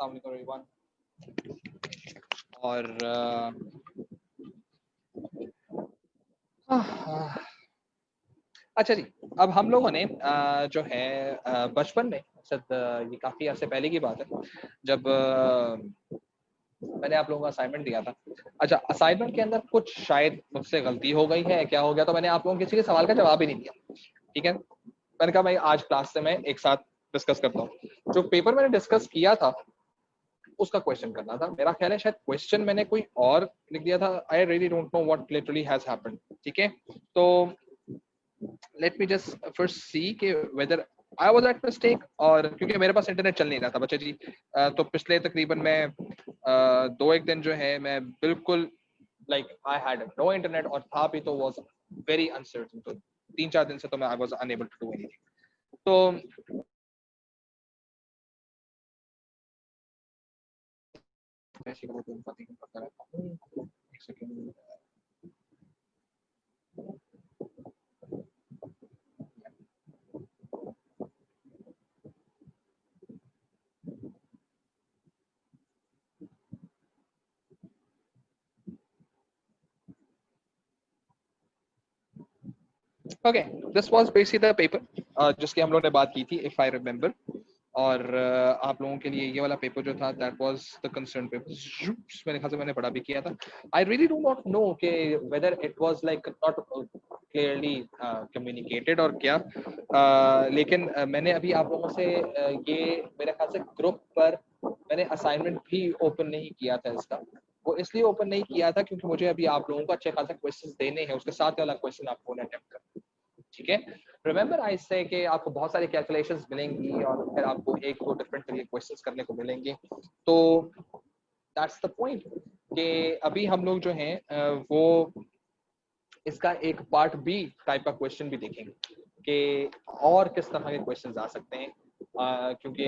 अस्सलाम वालेकुम एवरीवन। और अच्छा जी, अब हम लोगों ने जो है बचपन में ये काफ़ी अर्से पहले की बात है, जब मैंने आप लोगों को असाइनमेंट दिया था। अच्छा, असाइनमेंट के अंदर कुछ शायद मुझसे गलती हो गई है, क्या हो गया, तो मैंने आप लोगों को किसी के सवाल का जवाब ही नहीं दिया। ठीक है, मैंने कहा भाई आज क्लास से मैं एक साथ डिस्कस करता हूँ। जो पेपर मैंने डिस्कस किया था उसका क्वेश्चन करना था। मेरा ख्याल है शायद क्वेश्चन मैंने कोई और लिख दिया था। I really don't know what literally has happened. ठीक है, तो लेट मी जस्ट फर्स्ट सी के whether I was at mistake, और क्योंकि मेरे पास इंटरनेट चल नहीं रहा था बच्चे जी, तो पिछले तकरीबन मैं 2-1 दिन जो है मैं बिल्कुल like I had no internet, और था भी तो वाज वेरी अनसर्टेन। तो 3-4 दिन से तो मैं I was unable to do anything. तो एक second. Okay, this was basically the paper जिसकी हम लोग ने बात की थी, इफ आई रिमेंबर। और आप लोगों के लिए ये वाला पेपर जो था that was the concern paper. मेरे ख्याल से मैंने पढ़ा भी किया था। I really do not know कि whether it was like not clearly communicated और क्या, लेकिन मैंने अभी आप लोगों से ये मेरे ख्याल से ग्रुप पर मैंने असाइनमेंट भी ओपन नहीं किया था इसका। वो इसलिए ओपन नहीं किया था क्योंकि मुझे अभी आप लोगों को अच्छे खासा क्वेश्चंस देने हैं, उसके साथ वाला क्वेश्चन आपको अटेम्प्ट करना है। ठीक है, रिमेंबर आई से कि आपको बहुत सारी कैलकुलेशंस मिलेंगी और फिर आपको एक दो डिफरेंट तरीके के क्वेश्चंस करने को मिलेंगे। तो दैट्स द पॉइंट कि अभी हम लोग जो हैं वो इसका एक पार्ट बी टाइप का क्वेश्चन भी देखेंगे कि और किस तरह के क्वेश्चंस आ सकते हैं। क्योंकि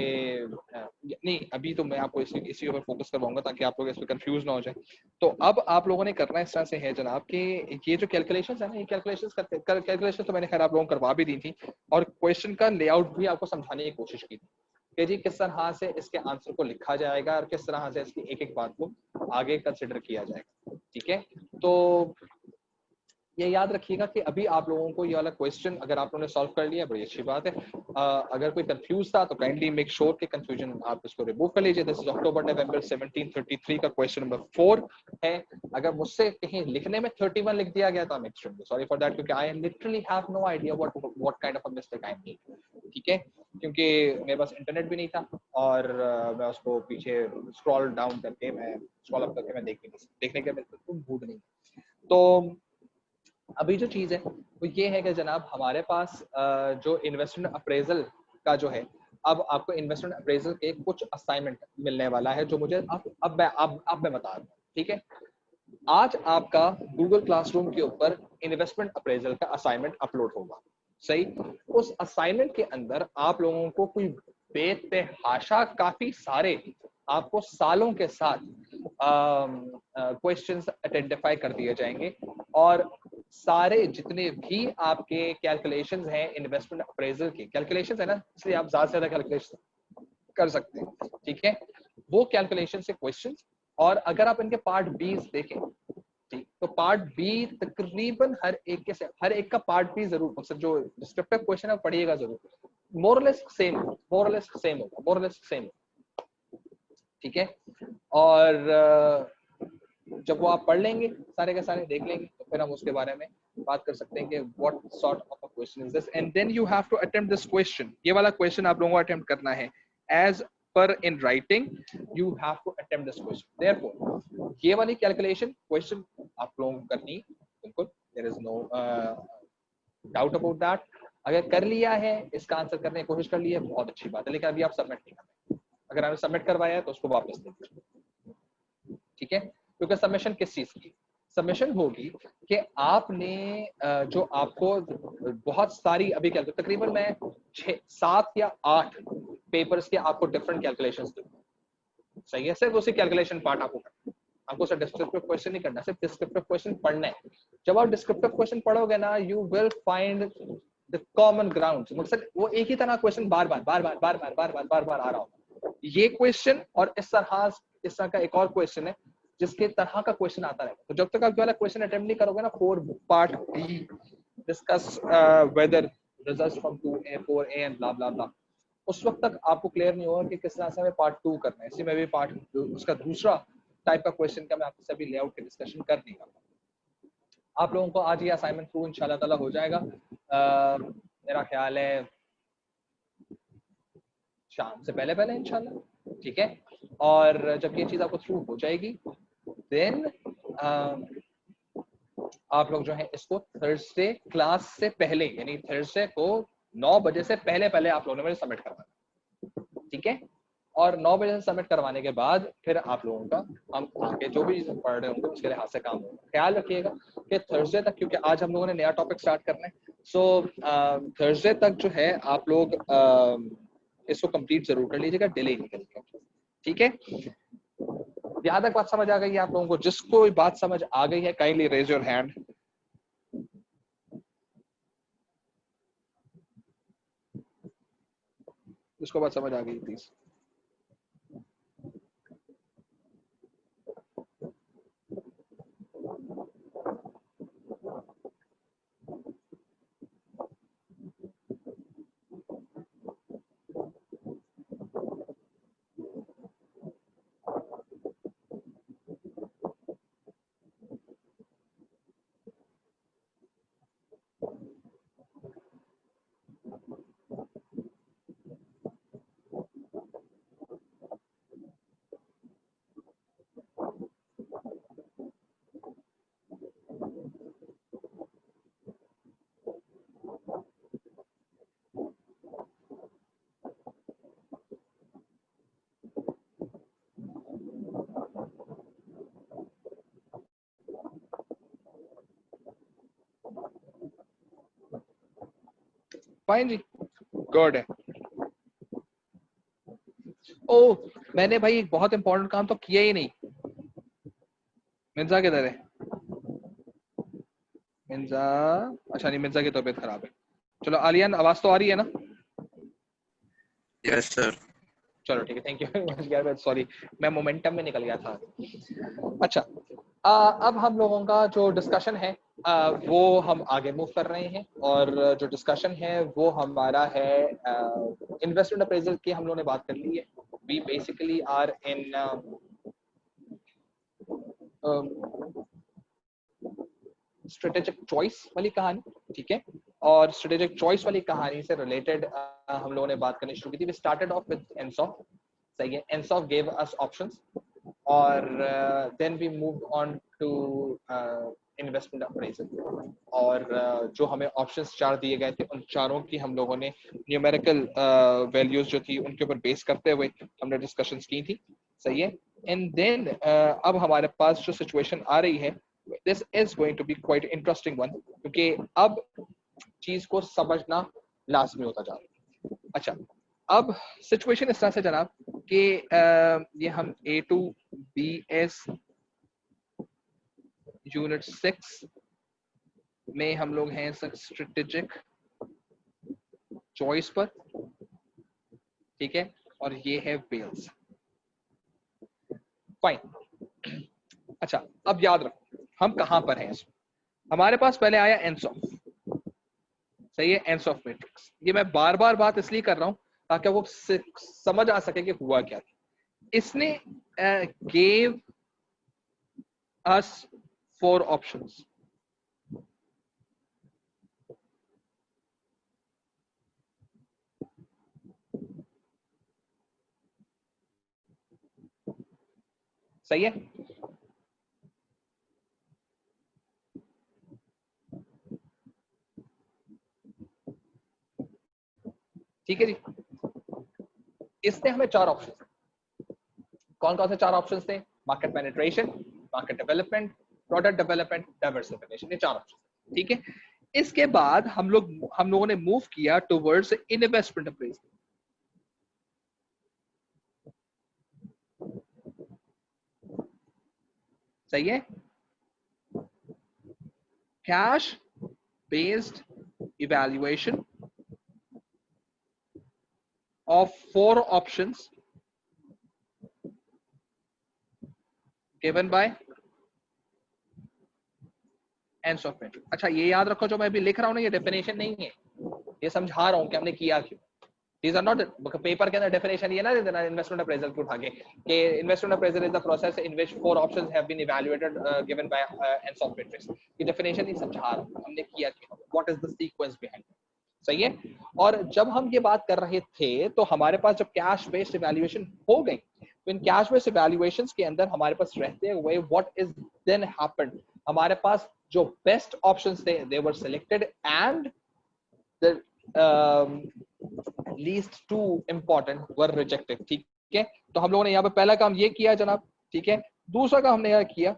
नहीं, अभी तो मैं आपको इसी ऊपर फोकस करवाऊंगा ताकि आप लोग इस पर कंफ्यूज ना हो जाए। तो अब आप लोगों ने करना इस तरह से है जनाब कि ये जो कैलकुलेशंस है ना, ये कैलकुलेशन तो मैंने खैर आप लोगों को करवा भी दी थी, और क्वेश्चन का लेआउट भी आपको समझाने की कोशिश की थी कि जी किस तरह से इसके आंसर को लिखा जाएगा और किस तरह से इसकी एक एक बात को आगे कंसिडर किया जाएगा। ठीक है, तो ये याद रखिएगा कि अभी आप लोगों को ये वाला क्वेश्चन अगर आप लोगों ने सॉल्व कर लिया बड़ी अच्छी बात है। अगर कोई कंफ्यूज था तो काइंडली मेक श्योर कि कंफ्यूजन आप इसको रिमूव कर लीजिए। दिस इज अक्टूबर नवंबर 1733 का क्वेश्चन नंबर 4 है। अगर मुझसे कहीं लिखने में 31 लिख दिया गया तो I am extremely sorry for that, क्योंकि I literally have no idea what kind of a mistake I made. ठीक है, क्योंकि मेरे पास इंटरनेट भी नहीं था और मैं उसको पीछे स्क्रॉल डाउन करके मैं स्क्रॉल अप करके मैं देखने के बिल्कुल मूड नहीं। तो अभी जो चीज़ है वो ये है कि जनाब हमारे पास जो इन्वेस्टमेंट अप्रेजल का जो है, अब आपको इन्वेस्टमेंट अप्रेजल के कुछ असाइनमेंट मिलने वाला है जो मुझे अब मैं बता रहा हूँ। ठीक है, आज आपका गूगल क्लासरूम के ऊपर इन्वेस्टमेंट अप्रेजल का असाइनमेंट अपलोड होगा। सही, उस असाइनमेंट के अंदर आप लोगों को कोई बेतहाशा काफी सारे आपको सालों के साथ क्वेश्चंस आइडेंटिफाई कर दिए जाएंगे, और सारे जितने भी आपके कैलकुलेशंस हैं इन्वेस्टमेंट अप्रेजल के कैलकुलेशंस है ना, इसलिए आप ज्यादा से ज्यादा कैलकुलेशन कर सकते हैं। ठीक है, वो कैलकुलेशन से क्वेश्चंस, और अगर आप इनके पार्ट बी देखें, ठीक, तो पार्ट बी तकरीबन हर एक का पार्ट बी जरूर, मतलब जो डिस्क्रिप्टिव क्वेश्चन है पढ़िएगा जरूर, मोरलेस सेम होगा। ठीक है, और जब वो आप पढ़ लेंगे सारे के सारे देख लेंगे तो फिर हम उसके बारे में बात कर सकते हैं कि what sort of a question is this, and then you have to attempt this question. ये वाला क्वेश्चन आप लोगों को अटेम्प्ट करना है as per in writing, you have to attempt this question. Therefore ये वाली कैलकुलेशन क्वेश्चन आप लोगों को करनी बिल्कुल, there is no doubt about that. अगर कर लिया है, इसका आंसर करने की कोशिश कर ली है, बहुत अच्छी बात है, लेकिन अभी आप सबमिट नहीं कर रहे। अगर आपने सबमिट करवाया है तो उसको वापस दीजिए। ठीक है, क्योंकि सबमिशन किस चीज की सबमिशन होगी कि आपने जो आपको बहुत सारी अभी क्या तकरीबन मैं 6-7 या 8 पेपर्स के आपको डिफरेंट कैलकुलेशंस दूंगा। सही है, सिर्फ उसी कैलकुलेशन पार्ट आपको करना है, आपको सिर्फ डिस्क्रिप्टिव क्वेश्चन नहीं करना, सिर्फ डिस्क्रिप्टिव क्वेश्चन पढ़ना है। जब आप डिस्क्रिप्टिव क्वेश्चन पढ़ोगे ना, you will find the common ground. मकसद वो एक ही तरह क्वेश्चन बार बार आ रहा होगा। ये क्वेश्चन और इस तरह का एक और क्वेश्चन है जिसके तरह का क्वेश्चन आता रहेगा। तो जब तक आप वाला क्वेश्चन अटेम्प्ट नहीं करोगे ना, 4 part D discuss whether results from 2A 4A and blah blah blah, उस वक्त तक आपको क्लियर नहीं होगा कि किस तरह से हमें पार्ट 2 करना है। इसी में भी पार्ट उसका दूसरा टाइप का क्वेश्चन का मैं आपके सभी लेआउट के डिस्कशन कर देगा। आप लोगों को आज ये असाइनमेंट थ्रू इंशाल्लाह ताला हो जाएगा। मेरा ख्याल है शाम से पहले पहले इंशाल्लाह, ठीक है। और जब ये चीज आपको थ्रू हो जाएगी देन आप लोग जो है इसको थर्सडे क्लास से पहले, यानी थर्सडे को 9 बजे से पहले पहले आप लोगों ने मुझे सबमिट करवाना, ठीक है। और 9 बजे से सबमिट करवाने के बाद फिर आप लोगों का हम आगे जो भी पढ़ रहे होंगे उसके लिहाज से काम होगा। ख्याल रखिएगा कि थर्सडे तक, क्योंकि आज हम लोगों ने नया टॉपिक स्टार्ट करना है, सो थर्सडे तक जो है आप लोग इसको कंप्लीट जरूर कर लीजिएगा, डिले नहीं करिएगा, ठीक है। यहाँ तक बात समझ आ गई है आप लोगों को? जिसको बात समझ आ गई है काइंडली रेज योर हैंड। जिसको बात समझ आ गई प्लीज। फाइन जी, गुड है। ओ, मैंने भाई एक बहुत इंपॉर्टेंट काम तो किया ही नहीं। मिर्जा किधर है? मिर्जा, अच्छा नहीं, मिर्जा की तबीयत खराब है। चलो आलियान, आवाज तो आ रही है ना? Yes sir. चलो ठीक है, थैंक यू यार, सॉरी मैं मोमेंटम में निकल गया था। अच्छा, अब हम लोगों का जो डिस्कशन है वो हम आगे मूव कर रहे हैं, और जो डिस्कशन है वो हमारा है इन्वेस्टमेंट अप्रेजल की हम लोगों ने बात कर ली है। We basically are in strategic choice वाली कहानी, ठीक है। और स्ट्रेटेजिक चॉइस वाली कहानी से रिलेटेड हम लोगों ने बात करनी शुरू की थी। We started off with Ansoff, सही है। एनसॉफ गेव अस ऑप्शंस, और then we move on to investment appraisal. और जो हमें ऑप्शंस 4 दिए गए थे, उन चारों की हम लोगों ने न्यूमेरिकल वैल्यूज जो थी उनके ऊपर बेस करते हुए हमने डिस्कशंस की थी, सही है। एंड देन अब हमारे पास जो सिचुएशन आ रही है, this is going to be quite interesting one, क्योंकि अब चीज को समझना लाजमी होता जा रहा है। अच्छा, अब सिचुएशन इस तरह से जनाब कि ये हम A2BS यूनिट 6 में हम लोग हैं स्ट्रेटेजिक चॉइस पर, ठीक है। और ये है वेल्स, फाइन। अच्छा, अब याद रखो हम कहां पर हैं। हमारे पास पहले आया एनसॉफ, सही है, एनसॉफ मैट्रिक्स। ये मैं बार बार बात इसलिए कर रहा हूं ताकि वो समझ आ सके कि हुआ क्या था। इसने गेव अस 4 ऑप्शंस, सही है। ठीक है जी, इसने हमें 4 ऑप्शन, कौन कौन से 4 ऑप्शंस थे? Market penetration, market development, product development, diversification, ये 4 ऑप्शन, ठीक है। इसके बाद हम लोगों ने मूव किया टुवर्ड्स इन्वेस्टमेंट अप्रेजल, सही है। Cash based evaluation of 4 options given by ends of metric. अच्छा ये याद रखो, जो मैं अभी लिख रहा हूँ ना, ये डेफिनेशन नहीं है, ये समझा रहा हूँ कि हमने किया क्यों। These are not पेपर के अंदर डेफिनेशन ये ना दे देना इन्वेस्टमेंट अप्रेजल को उठा के कि investment appraisal is the process in which four options have been evaluated given by ends of metrics. ये डेफिनेशन नहीं समझा रहा हूँ, हमने किया क्यों, what is the sequence behind. सही है। और जब हम ये बात कर रहे थे तो हमारे पास जब कैश बेस्ड इवैल्यूएशन हो गई, तो इन कैश बेस्ड इवैल्यूएशंस के अंदर हमारे पास रहते हुए व्हाट इज देन हैपेंड, हमारे पास जो बेस्ट ऑप्शंस थे they were selected and the least two important were rejected. ठीक है, तो हम लोगों ने यहाँ पे पहला काम ये किया जनाब। ठीक है, दूसरा काम हमने यहाँ किया,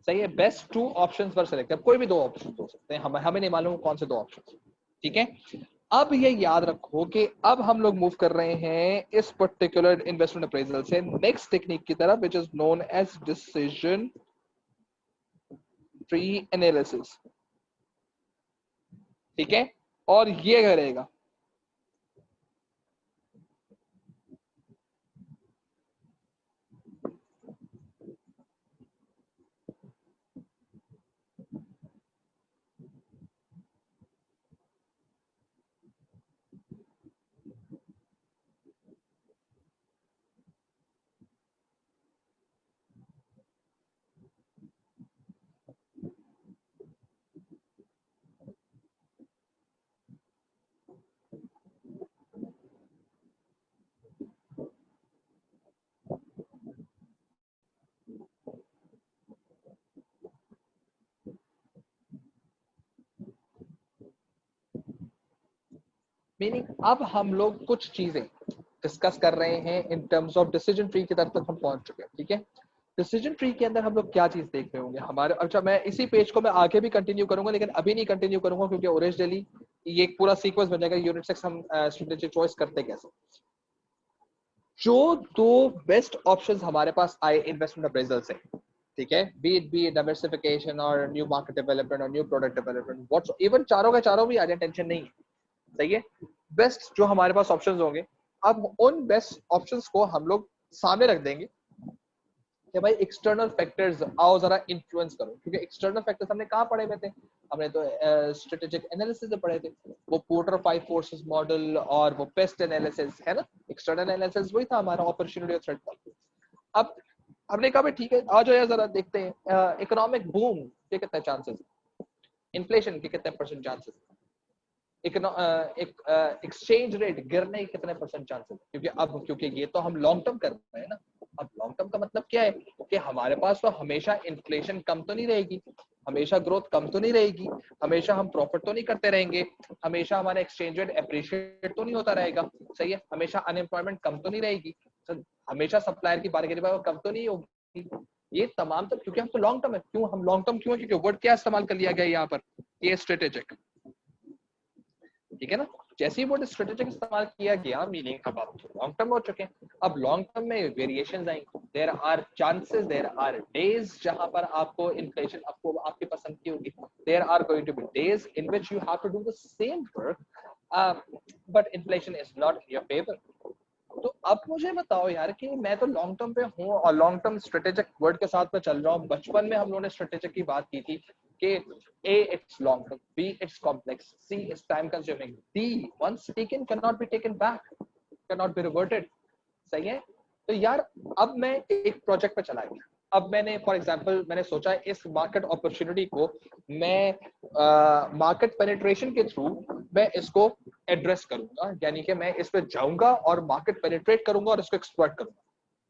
सही है, बेस्ट टू ऑप्शंस वर सिलेक्टेड, कोई भी दो ऑप्शन हो सकते हैं, हमें नहीं मालूम कौन से दो ऑप्शन। ठीक है, अब ये याद रखो कि अब हम लोग मूव कर रहे हैं इस पर्टिकुलर इन्वेस्टमेंट अप्रेजल से नेक्स्ट टेक्निक की तरफ, which is known as decision tree analysis. ठीक है, और ये करेगा मीनिंग, अब हम लोग कुछ चीजें डिस्कस कर रहे हैं in terms of decision tree की तरफ तक हम पहुंच चुके हैं। ठीक है, डिसीजन ट्री के अंदर हम लोग क्या चीज देख रहे होंगे हमारे। अच्छा मैं इसी पेज को मैं आगे भी कंटिन्यू करूंगा, लेकिन अभी नहीं कंटिन्यू करूंगा क्योंकि ओरिजिनली ये एक पूरा सीक्वेंस बन जाएगा। यूनिट 6 हम स्ट्रेटेजिक चॉइस करते कैसे। जो दो बेस्ट ऑप्शंस हमारे पास आए इन्वेस्टमेंट अप्रेजल से, ठीक है, बी इट डाइवर्सिफिकेशन और न्यू मार्केट डेवलपमेंट और new product development, what's even चारों के चारों भी आ जाए, टेंशन नहीं है। सही है, बेस्ट जो हमारे पास ऑप्शंस होंगे, अब उन बेस्ट ऑप्शंस को हम लोग सामने रख देंगे कि भाई एक्सटर्नल फैक्टर्स आओ जरा इन्फ्लुएंस करो, क्योंकि एक्सटर्नल फैक्टर्स हमने कहाँ पढ़े हुए थे, हमने तो स्ट्रेटेजिक एनालिसिस में पढ़े थे, वो पोर्टर 5 फोर्सेस मॉडल और वो पेस्ट एनालिसिस है ना। एक्सटर्नल एनालिसिस वही था हमारा अपॉर्चुनिटी और थ्रेट का। अब हमने कहा भाई ठीक है, आ जाओ यार जरा देखते हैं इकोनॉमिक बूम के कितने चांसेस, इन्फ्लेशन के कितने परसेंट चांसेस, एक्सचेंज रेट गिरने के कितने परसेंट चांसेस, क्योंकि ये तो हम लॉन्ग टर्म कर रहे हैं ना। अब लॉन्ग टर्म का मतलब क्या है कि हमारे पास तो हमेशा इन्फ्लेशन कम तो नहीं रहेगी, हमेशा ग्रोथ कम तो नहीं रहेगी, हमेशा हम प्रॉफिट तो नहीं करते रहेंगे, हमेशा हमारा एक्सचेंज रेट अप्रिशिएट तो नहीं होता रहेगा। सही है, हमेशा अनएम्प्लॉयमेंट कम तो नहीं रहेगी, हमेशा सप्लायर की बार्गेनिंग पावर कम तो नहीं होगी। ये तमाम तो क्योंकि हम तो लॉन्ग टर्म है। क्यों हम लॉन्ग टर्म क्यों है, क्योंकि वर्ड क्या इस्तेमाल कर लिया गया यहाँ पर, ये स्ट्रेटेजिक। ठीक है ना, जैसे ही वो स्ट्रेटेजिक इस्तेमाल किया गया, मीनिंग अब आप लॉन्ग टर्म हो चुके हैं। अब लॉन्ग टर्म में वेरिएशंस आएंगे, there are chances, there are days जहां पर आपको इन्फ्लेशन आपको आपकी पसंद की होगी, there are going to be days in which you have to do the same work but inflation is not in your favour. तो अब मुझे बताओ यार कि मैं तो लॉन्ग टर्म पे हूँ और लॉन्ग टर्म स्ट्रेटेजिक वर्ड के साथ में चल रहा हूँ। बचपन में हम लोगों ने स्ट्रेटेजिक की बात की थी कि A it's long term, B it's complex, C is time consuming, D once taken cannot be taken back, cannot be reverted। सही है, तो यार अब मैं एक प्रोजेक्ट पे चला गया। अब मैंने फॉर एग्जांपल मैंने सोचा इस मार्केट अपॉर्चुनिटी को मैं मार्केट पेनिट्रेशन के थ्रू मैं इसको एड्रेस करूंगा, यानी कि मैं इस पे जाऊंगा और मार्केट पेनिट्रेट करूंगा और इसको एक्सप्लॉइट करूंगा।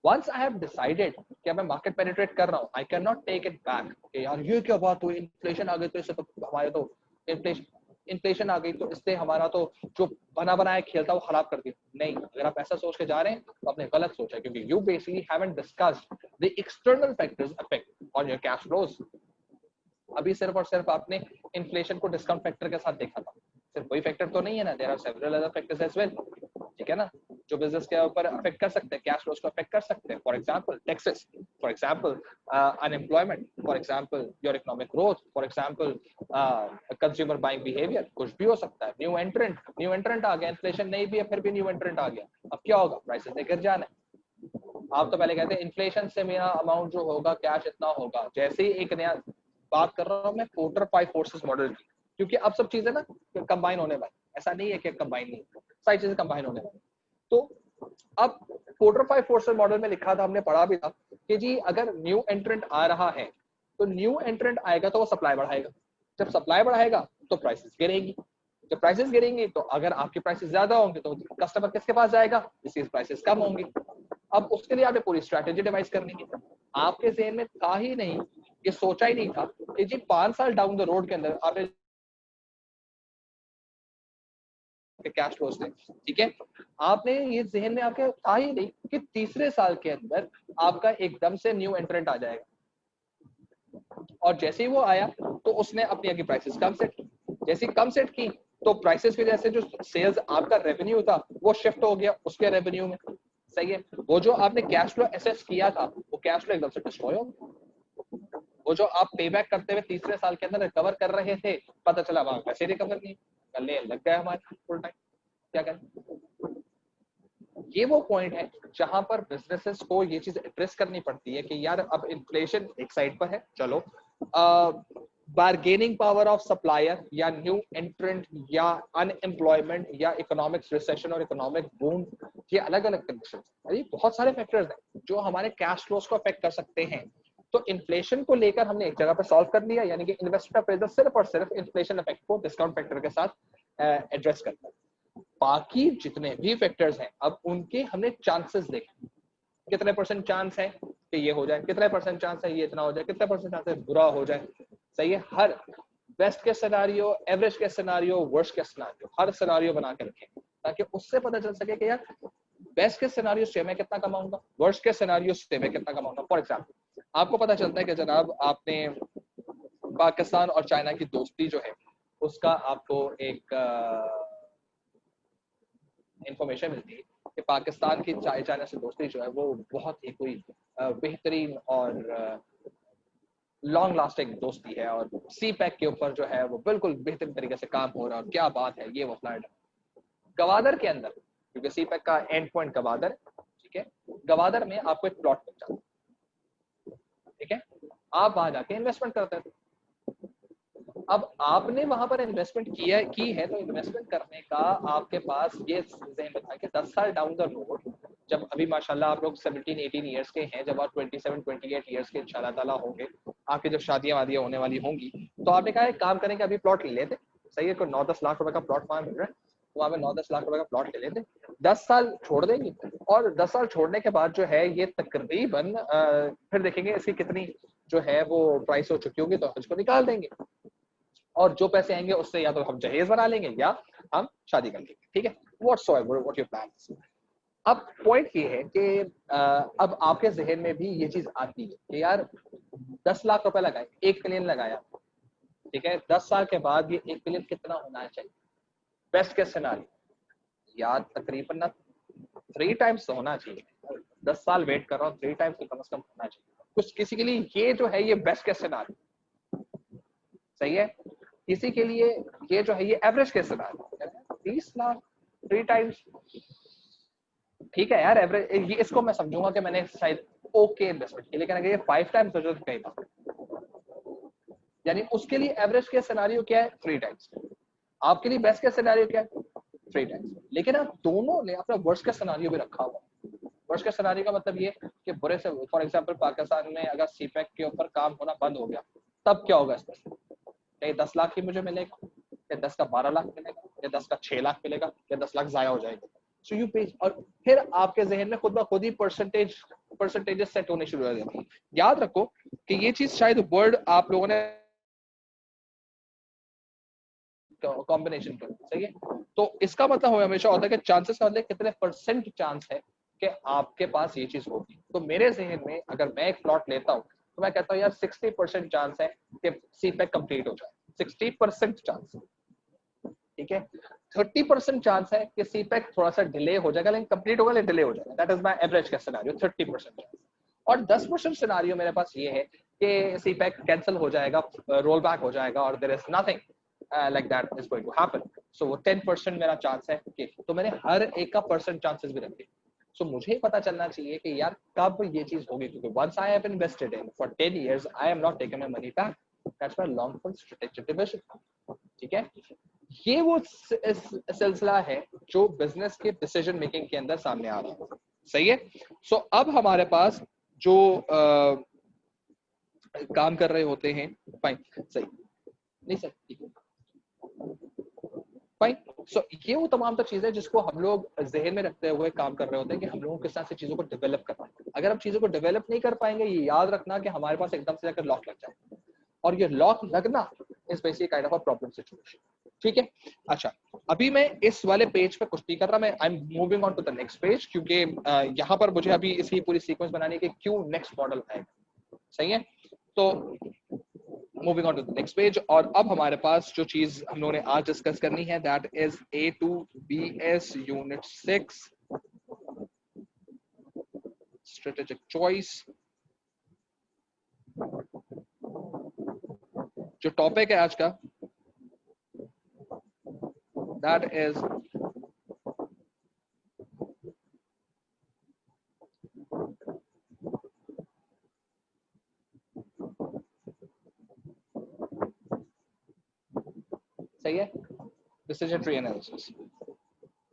Once I have decided कि मैं मार्केट पेनिट्रेट कर रहा हूँ, I cannot take it back कि यार ये क्या बात हुई, इन्फ्लेशन आ गई तो इससे तो हमारे तो इन्फ्लेशन आ गई तो इससे हमारा तो जो बना बनाया खेल था वो खराब कर दिया। नहीं, अगर आप ऐसा सोच के जा रहे हैं तो आपने गलत सोचा, क्योंकि you basically haven't discussed the external factors affect on your cash flows। अभी सिर्फ और सिर्फ आपने इन्फ्लेशन को डिस्काउंट फैक्टर के साथ देखा था, सिर्फ वही फैक्टर तो नहीं है ना, there are several other factors as well. ठीक है ना, जो बिजनेस के ऊपर अफेक्ट कर सकते हैं, कैश फ्लोज को अफेक्ट कर सकते हैं। For example taxes, For example, unemployment, for example, your economic growth, for example, consumer buying behavior, कुछ भी हो सकता है. New entrant आ गया, inflation नहीं भी है फिर भी new entrant आ गया. अब क्या होगा? Prices ने गिर जाना है. आप तो पहले कहते हैं इन्फ्लेशन से मेरा अमाउंट जो होगा कैश इतना होगा. जैसे ही एक नया बात कर रहा हूँ मैं पोर्टर 5 फोर्सेस मॉडल की, क्योंकि अब सब चीजें ना कंबाइन होने वाली. ऐसा नहीं है कि कंबाइन नहीं, सारी चीजें कंबाइन होने वाली. तो अब पोर्टर 5 फोर्सेस मॉडल में लिखा था, हमने पढ़ा भी था कि जी अगर न्यू एंट्रेंट आ रहा है तो न्यू एंट्रेंट आएगा तो वो सप्लाई बढ़ाएगा. जब सप्लाई बढ़ाएगा तो प्राइसेस गिरेगी. जब प्राइसेस गिरेंगी तो अगर आपके प्राइसेस ज्यादा होंगे तो कस्टमर किसके पास जाएगा? जिसकी प्राइसेस कम होंगी. अब उसके लिए आपने पूरी स्ट्रैटेजी डिवाइस करनी है. आपके ज़हन में था ही नहीं, ये सोचा ही नहीं था कि जी 5 साल डाउन द रोड के अंदर आपने कैश फ्लो से, ठीक है, आपने ये ज़हन में आपके था ही नहीं कि तीसरे साल के अंदर आपका एकदम से न्यू एंट्रेंट आ जाएगा. और जैसे ही वो आया तो उसने अपनी आगे प्राइसेस कम सेट की. जैसे कम सेट की तो प्राइसेस की वजह से जो सेल्स आपका रेवेन्यू था वो शिफ्ट हो गया उसके रेवेन्यू में. सही है. वो जो आपने कैश फ्लो एसेस किया था वो कैश फ्लो एकदम से डिस्ट्रॉय हो गया. वो जो आप पे बैक करते हुए तीसरे साल के अंदर रिकवर कर रहे थे, पता चला वहां कैसे रिकवर नहीं करने लग गया हमारे फुल टाइम. क्या करें? ये वो पॉइंट है जहां पर बिजनेसेस को ये चीज एड्रेस करनी पड़ती है कि यार अब इन्फ्लेशन एक साइड पर है, चलो बार्गेनिंग पावर ऑफ सप्लायर या न्यू एंट्रेंट या अनएम्प्लॉयमेंट या इकोनॉमिक रिसेशन और इकोनॉमिक बूम, ये अलग अलग कंडीशन है. बहुत सारे फैक्टर्स हैं जो हमारे कैश फ्लोस को अफेक्ट कर सकते हैं. तो इन्फ्लेशन को लेकर हमने एक जगह पर सॉल्व कर लिया, यानी कि इन्वेस्टमेंट अप्रेजल सिर्फ और सिर्फ इन्फ्लेशन इफेक्ट को डिस्काउंट फैक्टर के साथ एड्रेस करता है. बाकी जितने भी फैक्टर्स हैं अब उनके हमने चांसेस देखे. कितने परसेंट चांस है कि ये हो जाए, कितने परसेंट चांस है ये इतना हो जाए, कितने परसेंट चांस है बुरा हो जाए. सही है. हर बेस्ट के सिनेरियो, एवरेज के सिनेरियो, वर्स्ट के सिनेरियो, हर सिनेरियो बना के रखें ताकि उससे पता चल सके कि यार बेस्ट के सिनेरियो से मैं कितना कमाऊंगा, वर्स्ट के सिनेरियो से मैं कितना कमाऊंगा. फॉर एग्जांपल आपको पता चलता है कि जनाब आपने पाकिस्तान और चाइना की दोस्ती जो है उसका आपको एक इंफॉर्मेशन मिलती है कि पाकिस्तान की चाइना से दोस्ती जो है वो बहुत ही कोई बेहतरीन और लॉन्ग लास्टिंग दोस्ती है और सी पैक के ऊपर जो है वो बिल्कुल बेहतरीन तरीके से काम हो रहा है. और क्या बात है, ये वो फ्लैट गवादर के अंदर, क्योंकि सी पैक का एंड पॉइंट गवादर, ठीक है, गवादर में आपको एक प्लॉट मिल जाता है. ठीक है. आप वहां जाके इन्वेस्टमेंट करते हैं. अब आपने वहां पर इन्वेस्टमेंट की है तो इन्वेस्टमेंट करने का आपके पास ये ज़हन में था कि 10 साल डाउन द रोड, जब अभी माशाल्लाह आप लोग 17-18 इयर्स के हैं, जब आप 27-28 इयर्स के इंशाल्लाह ताला होंगे, आपकी जब शादियां वादियां होने वाली होंगी, तो आपने कहा एक काम करें कि अभी प्लॉट ले लेते. सही है. कोई 9-10 लाख रुपए का प्लॉट वहां मिल रहा है, वहां पे 9-10 लाख रुपए का प्लॉट ले लेते, 10 साल छोड़ देंगे और 10 साल छोड़ने के बाद जो है ये तकरीबन फिर देखेंगे इसकी कितनी जो है वो प्राइस हो चुकी होगी तो इसको निकाल देंगे और जो पैसे आएंगे उससे या तो हम जहेज बना लेंगे या हम शादी कर लेंगे. ठीक है. What your plan. अब पॉइंट ये है कि अब आपके जहन में भी ये चीज आती है कि यार 10 लाख रुपए लगाए, 1 मिलियन लगाया, ठीक है, 10 साल के बाद ये 1 मिलियन कितना होना चाहिए बेस्ट केस सिनेरियो? यार तकरीबन ना 3 टाइम्स तो होना चाहिए. 10 साल वेट कर रहा हूँ, 3 टाइम्स तो कम से कम होना चाहिए. कुछ किसी के लिए ये जो है ये बेस्ट केस सिनेरियो. सही है. किसी के लिए ये जो है ये average case scenario. 30 lakh 3 times, ठीक है यार एवरेज, ये इसको मैं समझूंगा कि मैंने शायद ओके इन्वेस्टमेंट की. लेकिन अगर ये 5 टाइम्स हो जाए तो कई बात, यानी उसके लिए एवरेज के सिनेरियो क्या है 3 टाइम्स, आपके लिए बेस्ट के सिनेरियो क्या है 3 टाइम्स. लेकिन आप दोनों ने अपना वर्स्ट का सिनेरियो भी रखा हुआ. वर्स्ट का सिनेरियो का मतलब ये कि बुरे से, फॉर एग्जांपल पाकिस्तान में अगर सीपैक के ऊपर काम होना बंद हो गया तब क्या होगा इसमें? क्या 10 लाख ही मुझे मिलेगा, या 10 का 12 लाख मिलेगा, या 10 का 6 लाख मिलेगा, या 10 लाख जाया हो जाएगा? सो यू पे. और फिर आपके जहन में खुद ब खुद ही परसेंटेजेस सेट होने शुरू हो जाते हैं. याद रखो कि ये चीज शायद वर्ड आप लोगों ने कॉम्बिनेशन कर. सही है. तो इसका मतलब हमेशा होता है कि चांसेस का मतलब कितने परसेंट चांस है कि आपके पास ये चीज होगी. तो मेरे जहन में अगर मैं एक प्लॉट लेता हूँ तो मैं कहता हूँ यार 60% चांस है कि सीपैक कंप्लीट हो जाए. 60% चांस. ठीक है. 30% चांस है कि सीपैक थोड़ा सा डिले हो जाएगा लेकिन कंप्लीट होगा, लेकिन डिले हो जाएगा. दैट इज माय एवरेज का सिनेरियो. 30% चांस. और 10% सिनारियो मेरे पास ये है कि सीपैक कैंसिल हो जाएगा, रोल बैक हो जाएगा और there is nothing like that is going to happen. So वो 10% मेरा चांस है कि, तो मैंने हर एक का परसेंट चांसेस भी रखे। सो मुझे पता चलना चाहिए कि यार कब ये चीज होगी, क्योंकि once I have invested in for 10 years I am not taking my money back. That's my long term strategic decision. ठीक है, ये वो सिलसिला है जो बिजनेस के डिसीजन मेकिंग के अंदर सामने आ रहा है। सही है। सो अब हमारे पास जो काम कर रहे होते हैं, फाइन, सही नहीं सर, ठीक है, फाइन। सो ये वो तमाम तो चीजें जिसको हम लोग जहन में रखते हुए काम कर रहे होते हैं कि हम लोगों को किस तरह से चीजों को डेवलप करना है। अगर हम चीजों को डेवलप नहीं कर पाएंगे, ये याद रखना कि हमारे पास एकदम से जाकर लॉक लग जाए, और ये लॉक लगना is basically kind of a problem situation. ठीक है। अच्छा, अभी मैं इस वाले पेज पे कुछ नहीं कर रहा, मैं I am moving on to the next page, क्योंकि यहाँ पर मुझे अभी इसकी पूरी सीक्वेंस बनानी है कि क्यों नेक्स्ट मॉडल आएगा। सही है। तो moving on to the next page, और अब हमारे पास जो चीज हम लोगों ने आज डिस्कस करनी है that is A2BS unit 6 strategic choice. जो टॉपिक है आज का दैट इज सही है, decision tree analysis.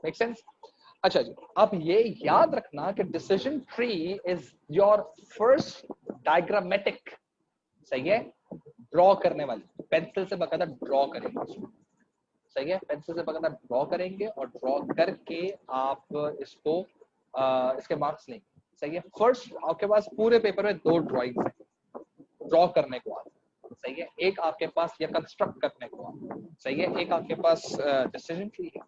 Make sense? अच्छा जी, अब ये याद रखना कि decision tree is your first diagrammatic, सही है, ड्रॉ करने वाली, पेंसिल से बकायदा ड्रॉ करेंगे इसको। सही है, पेंसिल से बकायदा ड्रॉ करेंगे और ड्रॉ करके आप इसको इसके मार्क्स लेंगे। सही है, फर्स्ट आपके पास पूरे पेपर में 2 ड्रॉइंग्स हैं ड्रॉ करने को आप। सही है, एक आपके पास या कंस्ट्रक्ट करने को आप। सही है, एक आपके पास डिसीजन ट्री है,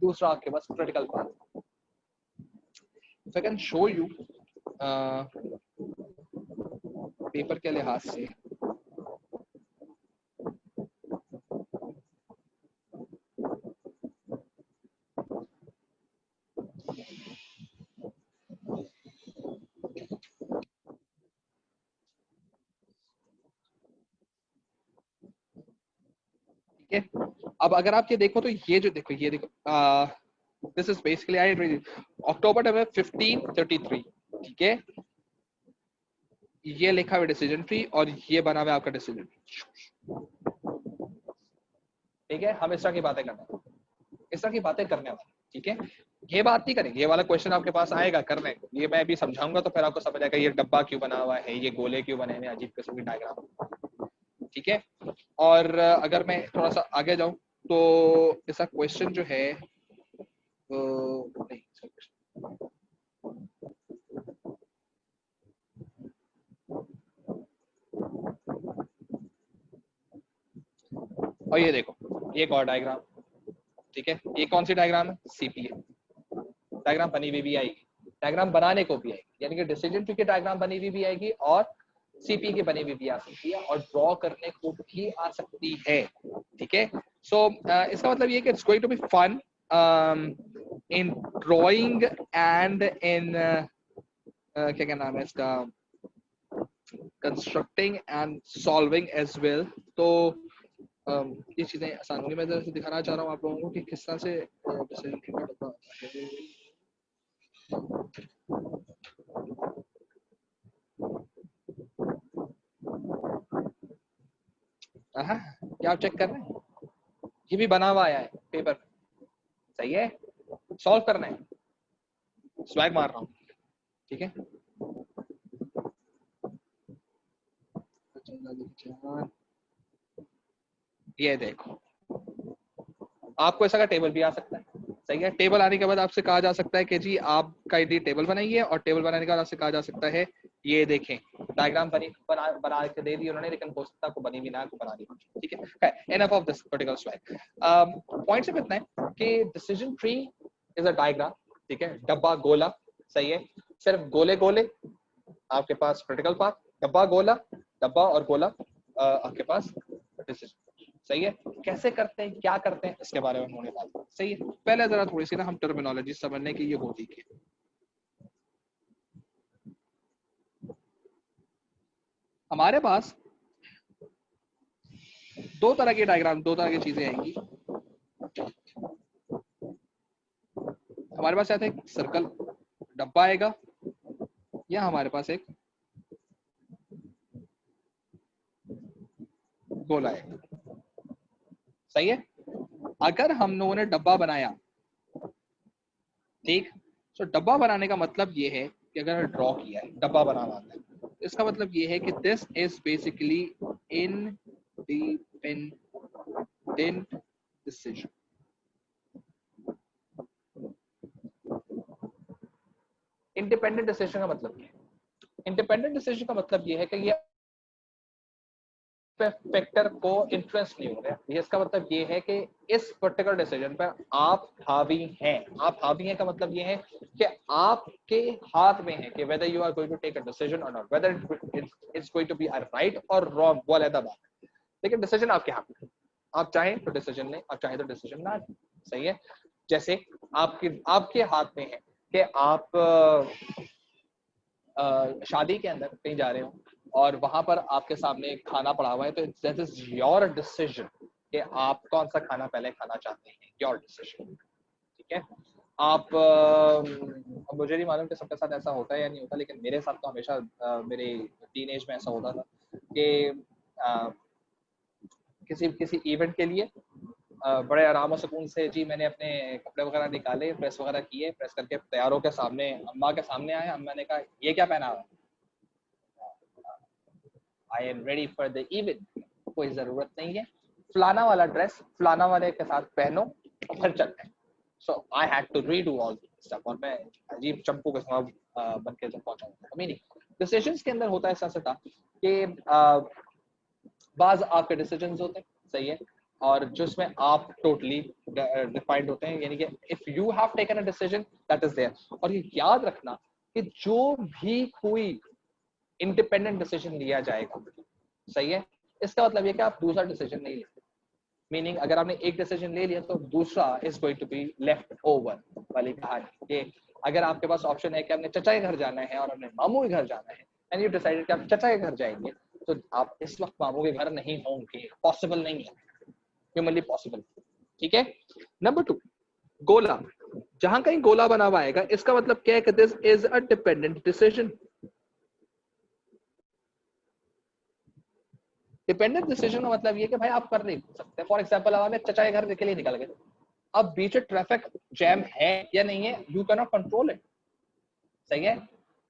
दूसरा आपके पास critical path. If I can show you paper के लिहाज से, ठीक है। अब अगर आप ये देखो तो ये जो देखो, ये देखो, दिस इज बेसिकली आई अक्टूबर 1533। ठीक है, ये लिखा हुआ डिसीजन ट्री और ये बना हुआ आपका डिसीजन। ठीक है, हम इस तरह की बातें करने वाले, इस तरह की बातें करने वाले। ठीक है, ये बात नहीं करेंगे, ये वाला क्वेश्चन आपके पास आएगा करने को, ये मैं अभी समझाऊंगा तो फिर आपको समझ आएगा ये डब्बा क्यों बना हुआ है, ये गोले क्यों बने हुए, अजीब किस्म की डायग्राम। ठीक है, और अगर मैं थोड़ा सा आगे जाऊं तो इसका क्वेश्चन जो है नहीं, और ये देखो, ये एक और डायग्राम। ठीक है, ये कौन सी डायग्राम है? सीपीए डायग्राम बनी हुई भी आएगी, डायग्राम बनाने को भी आएगी, यानी कि डिसीजन ट्री की डायग्राम बनी हुई भी आएगी और सीपी की बनी हुई भी आ सकती है और ड्रॉ करने को भी आ सकती है। ठीक है, सो इसका मतलब ये कि it's going to be fun in drawing and in क्या नाम है इसका, constructing and solving as well. तो ये चीजें आसान होंगी। मैं जरा दिखाना चाह रहा हूँ आप लोगों को कि किस तरह से डिसीजन ट्री का डब्बा है। क्या आप चेक कर रहे हैं? ये भी बना हुआ आया है पेपर, सही है, सॉल्व करना है, स्वैग मार रहा हूँ। ठीक है, ये देखो, आपको ऐसा का टेबल भी आ सकता है। सही है, टेबल आने के बाद आपसे कहा जा सकता है कि जी आपका ये टेबल बनाइए, और टेबल बनाने के बाद आपसे कहा जा सकता है ये देखें डायग्राम बना के दे दी उन्होंने, लेकिन हो सकता है बनी भी ना को बना दी। ठीक है, enough of this particular slide. Point सिर्फ इतना है कि decision tree is a diagram. ठीक है, डब्बा गोला, सही है, सिर्फ गोले गोले आपके पास क्रिटिकल पाथ, डब्बा गोला, डब्बा और गोला आपके पास डिसीजन। सही है, कैसे करते हैं, क्या करते हैं, इसके बारे में होने वाला। सही है, पहले जरा थोड़ी सी ना हम टर्मिनोलॉजी समझने की ये होती है। हमारे पास दो तरह की डायग्राम, दो तरह की चीजें आएंगी। हमारे पास या तो एक सर्कल डब्बा आएगा या हमारे पास एक गोला आएगा। सही है। अगर हम लोगों ने डब्बा बनाया, ठीक, तो डब्बा बनाने का मतलब ये है कि अगर ड्रॉ किया है, डब्बा बनाना है, इसका मतलब ये है कि this is basically independent decision. Independent decision का मतलब क्या है? इंडिपेंडेंट डिसीजन का मतलब ये है कि ये फैक्टर को इन्फ्लुएंस नहीं हो रहा है। इसका मतलब ये है कि इस पर्टिकुलर डिसीजन पर आप हावी हैं। आप हावी हैं का मतलब ये है कि आपके हाथ में है कि whether you are going to take a decision और not, whether it's going to be a right और रॉन्ग, वो अलग बात है, लेकिन डिसीजन आपके हाथ में। आप चाहें तो डिसीजन लें, आप चाहें तो डिसीजन ना लें। सही है। जैसे आपके हाथ में है कि आप शादी के अंदर कहीं जा रहे हो और वहां पर आपके सामने खाना पड़ा हुआ है, तो दैट इज योर डिसीजन कि आप कौन सा खाना पहले खाना चाहते हैं, योर डिसीजन। ठीक है। आप मुझे नहीं मालूम कि सबके साथ ऐसा होता है या नहीं होता, लेकिन मेरे साथ तो हमेशा मेरे टीनेज में ऐसा होता था कि किसी किसी इवेंट के लिए बड़े आराम और सुकून से जी मैंने अपने कपड़े वगैरह निकाले, प्रेस वगैरह किए, प्रेस करके तैयारों के सामने अम्मा के सामने आए। अम्मा ने कहा ये क्या पहना हुआ? I am ready for the event, कोई जरूरत नहीं है, फलाना वाला ड्रेस फलाना वाले के साथ पहनो और फिर चलते हैं। So I had to redo all stuff, और मैं अजीब चंपू के साथ बन के पहुंचा। मीनिंग डिसीजंस के अंदर होता है ऐसा था कि बाज आपके डिसीजंस होते हैं, सही है, और जिसमें आप टोटली डिफाइंड होते हैं, यानी कि if you have taken a decision that is there. और ये याद रखना कि जो भी कोई इंडिपेंडेंट डिसीजन लिया जाएगा, सही है, इसका मतलब ये कि आप दूसरा डिसीजन नहीं लेते। मीनिंग अगर आपने एक डिसीजन ले लिया तो दूसरा is going to be left over वाली कहानी। कि अगर आपके पास ऑप्शन है कि आपने चचा के घर जाना है और अपने मामू के घर जाना है, एंड यू डिसाइडेड कि आप चचा के घर जाएंगे, तो आप इस वक्त मामू के घर नहीं होंगे, पॉसिबल नहीं है, ह्यूमनली पॉसिबल। ठीक है। नंबर 2, गोला। जहां कहीं गोला बना हुआ आएगा, इसका मतलब क्या है कि this is a dependent decision. Dependent decision का मतलब ये कि भाई आप कर नहीं सकते। फॉर एग्जांपल आप चचा के घर के लिए निकल गए, अब बीच ट्रैफिक जैम है या नहीं है, you can not control it. सही है।